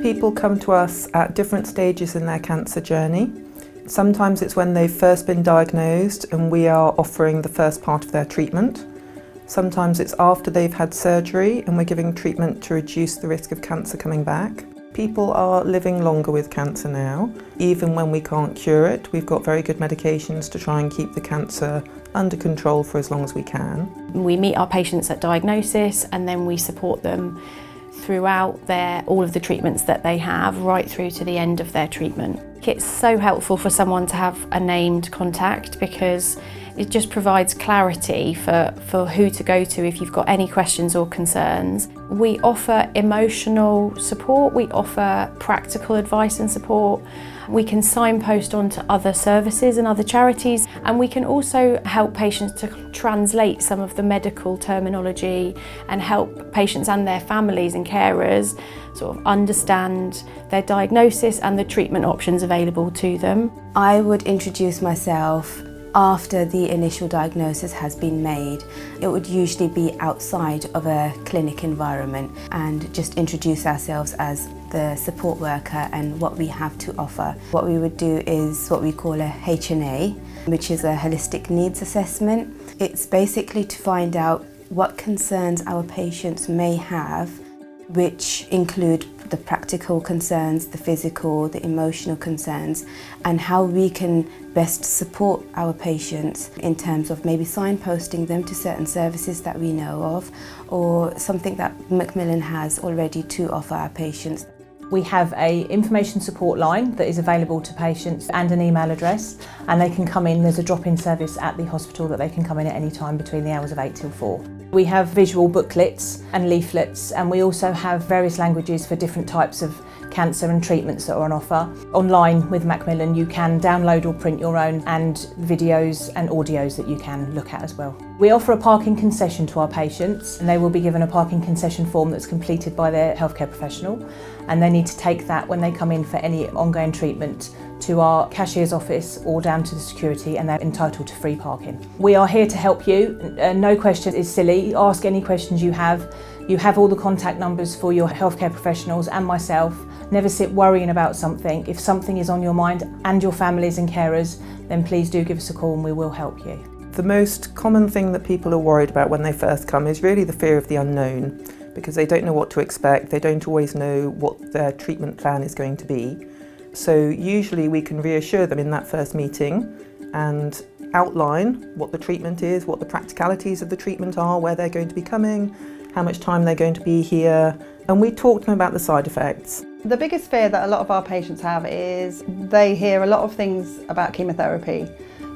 People come to us at different stages in their cancer journey. Sometimes it's when they've first been diagnosed and we are offering the first part of their treatment. Sometimes it's after they've had surgery and we're giving treatment to reduce the risk of cancer coming back. People are living longer with cancer now. Even when we can't cure it, we've got very good medications to try and keep the cancer under control for as long as we can. We meet our patients at diagnosis and then we support them throughout all of the treatments that they have, right through to the end of their treatment. It's so helpful for someone to have a named contact because it just provides clarity for who to go to if you've got any questions or concerns. We offer emotional support, we offer practical advice and support. We can signpost on to other services and other charities, and we can also help patients to translate some of the medical terminology and help patients and their families and carers sort of understand their diagnosis and the treatment options available to them. I would introduce myself after the initial diagnosis has been made. It would usually be outside of a clinic environment and just introduce ourselves as the support worker and what we have to offer. What we would do is what we call a HNA, which is a holistic needs assessment. It's basically to find out what concerns our patients may have, which include the practical concerns, the physical, the emotional concerns, and how we can best support our patients in terms of maybe signposting them to certain services that we know of, or something that Macmillan has already to offer our patients. We have an information support line that is available to patients and an email address, and they can come in. There's a drop-in service at the hospital that they can come in at any time between the hours of 8 till 4. We have visual booklets and leaflets, and we also have various languages for different types of cancer and treatments that are on offer. Online with Macmillan you can download or print your own, and videos and audios that you can look at as well. We offer a parking concession to our patients, and they will be given a parking concession form that's completed by their healthcare professional, and they need to take that when they come in for any ongoing treatment to our cashier's office or down to the security, and they're entitled to free parking. We are here to help you. No question is silly. Ask any questions you have. You have all the contact numbers for your healthcare professionals and myself. Never sit worrying about something. If something is on your mind and your families and carers, then please do give us a call and we will help you. The most common thing that people are worried about when they first come is really the fear of the unknown, because they don't know what to expect. They don't always know what their treatment plan is going to be. So usually we can reassure them in that first meeting and outline what the treatment is, what the practicalities of the treatment are, where they're going to be coming, how much time they're going to be here, and we talk to them about the side effects. The biggest fear that a lot of our patients have is they hear a lot of things about chemotherapy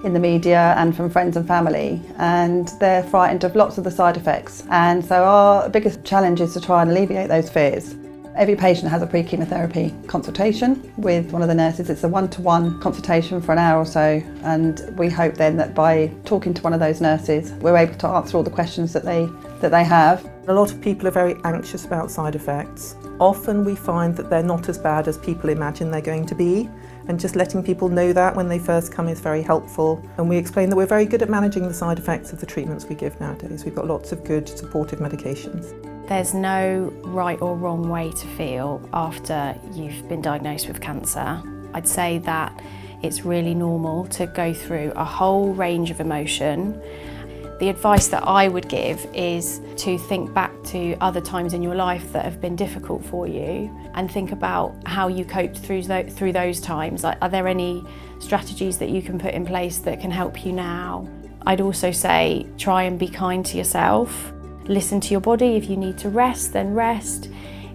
in the media and from friends and family, and they're frightened of lots of the side effects. And so our biggest challenge is to try and alleviate those fears. Every patient has a pre-chemotherapy consultation with one of the nurses. It's a one-to-one consultation for an hour or so, and we hope then that by talking to one of those nurses we're able to answer all the questions that they have. A lot of people are very anxious about side effects. Often we find that they're not as bad as people imagine they're going to be, and just letting people know that when they first come is very helpful. And we explain that we're very good at managing the side effects of the treatments we give nowadays. We've got lots of good supportive medications. There's no right or wrong way to feel after you've been diagnosed with cancer. I'd say that it's really normal to go through a whole range of emotion. The advice that I would give is to think back to other times in your life that have been difficult for you and think about how you coped through those times. Like, are there any strategies that you can put in place that can help you now? I'd also say try and be kind to yourself. Listen to your body. If you need to rest, then rest.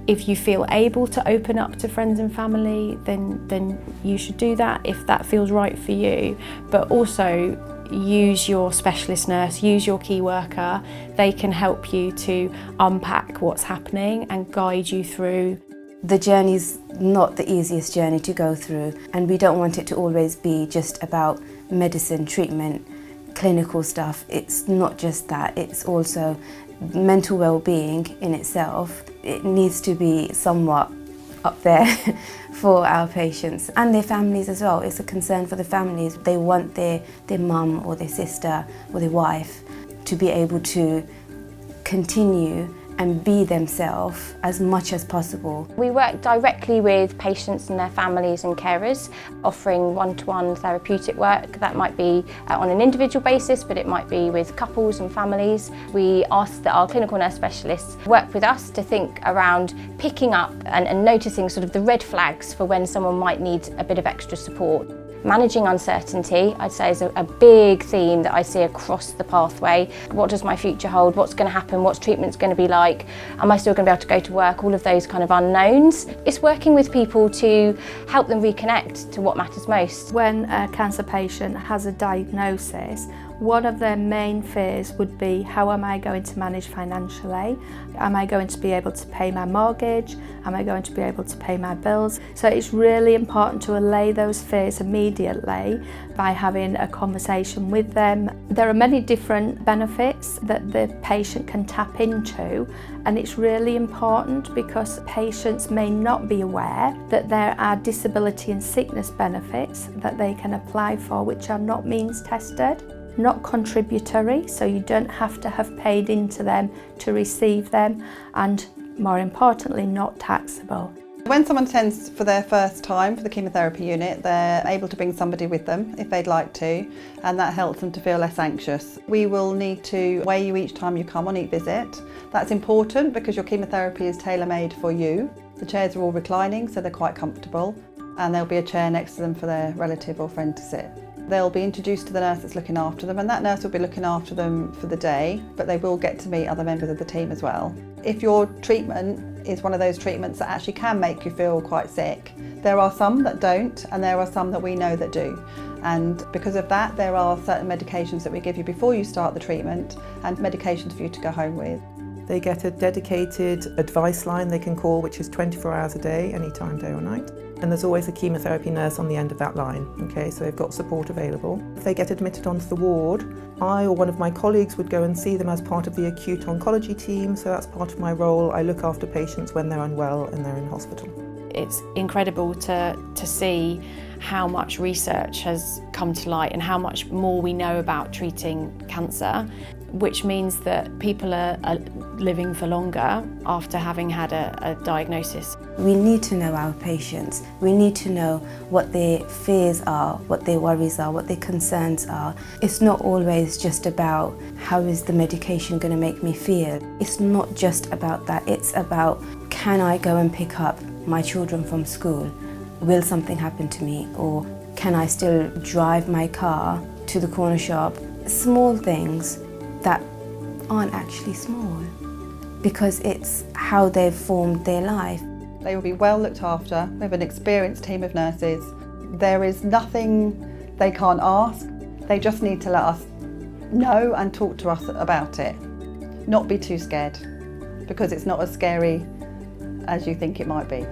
If you feel able to open up to friends and family, then you should do that if that feels right for you. But also use your specialist nurse, use your key worker. They can help you to unpack what's happening and guide you through. The journey's not the easiest journey to go through, and we don't want it to always be just about medicine, treatment, clinical stuff. It's not just that, it's also mental well-being in itself. It needs to be somewhat up there for our patients and their families as well. It's a concern for the families. They want their mum or their sister or their wife to be able to continue and be themselves as much as possible. We work directly with patients and their families and carers, offering one-to-one therapeutic work. That might be on an individual basis, but it might be with couples and families. We ask that our clinical nurse specialists work with us to think around picking up and noticing sort of the red flags for when someone might need a bit of extra support. Managing uncertainty, I'd say, is a big theme that I see across the pathway. What does my future hold? What's going to happen? What's treatment's going to be like? Am I still going to be able to go to work? All of those kind of unknowns. It's working with people to help them reconnect to what matters most. When a cancer patient has a diagnosis, one of their main fears would be, how am I going to manage financially? Am I going to be able to pay my mortgage? Am I going to be able to pay my bills? So it's really important to allay those fears immediately by having a conversation with them. There are many different benefits that the patient can tap into, and it's really important because patients may not be aware that there are disability and sickness benefits that they can apply for which are not means tested. Not contributory, so you don't have to have paid into them to receive them, and more importantly, not taxable. When someone attends for their first time for the chemotherapy unit, they're able to bring somebody with them if they'd like to, and that helps them to feel less anxious. We will need to weigh you each time you come on each visit. That's important because your chemotherapy is tailor-made for you. The chairs are all reclining, so they're quite comfortable, and there'll be a chair next to them for their relative or friend to sit. They'll be introduced to the nurse that's looking after them, and that nurse will be looking after them for the day, but they will get to meet other members of the team as well. If your treatment is one of those treatments that actually can make you feel quite sick, there are some that don't, and there are some that we know that do. And because of that, there are certain medications that we give you before you start the treatment, and medications for you to go home with. They get a dedicated advice line they can call, which is 24 hours a day, anytime, day or night. And there's always a chemotherapy nurse on the end of that line, okay, so they've got support available. If they get admitted onto the ward, I or one of my colleagues would go and see them as part of the acute oncology team, so that's part of my role. I look after patients when they're unwell and they're in hospital. It's incredible to see how much research has come to light and how much more we know about treating cancer, which means that people are living for longer after having had a diagnosis. We need to know our patients. We need to know what their fears are, what their worries are, what their concerns are. It's not always just about how is the medication going to make me feel. It's not just about that. It's about, can I go and pick up my children from school? Will something happen to me? Or can I still drive my car to the corner shop? Small things that aren't actually small, because it's how they've formed their life. They will be well looked after. We have an experienced team of nurses. There is nothing they can't ask. They just need to let us know and talk to us about it. Not be too scared, because it's not as scary as you think it might be.